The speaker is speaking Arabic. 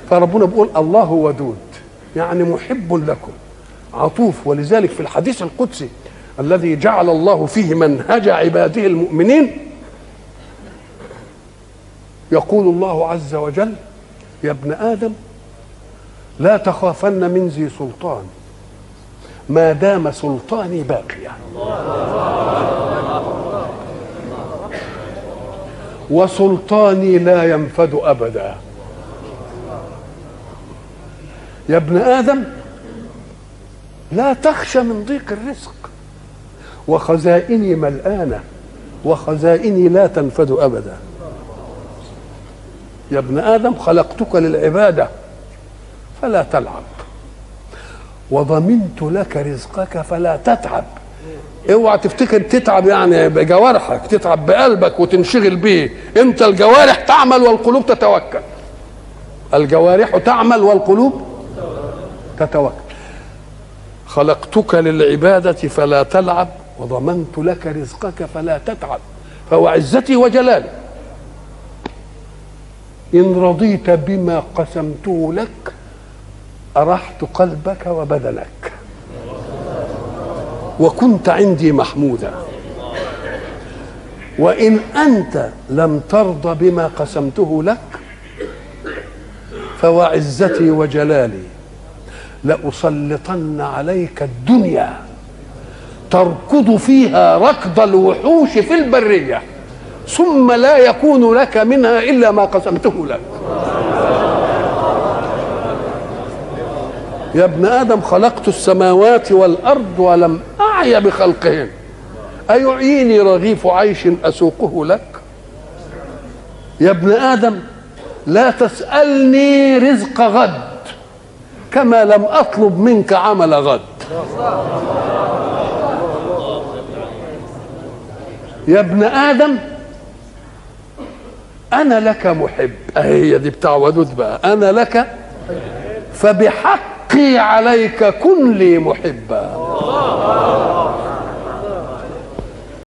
فربنا بيقول الله ودود، يعني محب لكم عطوف. ولذلك في الحديث القدسي الذي جعل الله فيه منهج عباده المؤمنين يقول الله عز وجل: يا ابن آدم لا تخافن من ذي سلطان ما دام سلطاني باقيا، وسلطاني لا ينفد أبدا. يا ابن آدم لا تخشى من ضيق الرزق، وخزائني ملآنة وخزائني لا تنفد أبدا. يا ابن آدم خلقتك للعبادة فلا تلعب، وضمنت لك رزقك فلا تتعب. اوعى تفتكر تتعب يعني بجوارحك، تتعب بقلبك وتنشغل به. انت الجوارح تعمل والقلوب تتوكل. الجوارح تعمل والقلوب تتوكل. خلقتك للعبادة فلا تلعب، وضمنت لك رزقك فلا تتعب. فهو عزتي وجلالي إن رضيت بما قسمته لك أرحت قلبك وبدنك، وكنت عندي محمودا. وإن أنت لم ترض بما قسمته لك فوعزتي وجلالي لأسلطن عليك الدنيا تركض فيها ركض الوحوش في البرية، ثم لا يكون لك منها إلا ما قسمته لك. يا ابن آدم خلقت السماوات والأرض ولم أعي بخلقهن، أيعيني رغيف عيش أسوقه لك؟ يا ابن آدم لا تسألني رزق غد كما لم أطلب منك عمل غد. يا ابن آدم أنا لك محب، هي دي بتاع ودود بقى، أنا لك فبحقي عليك كن لي محبا.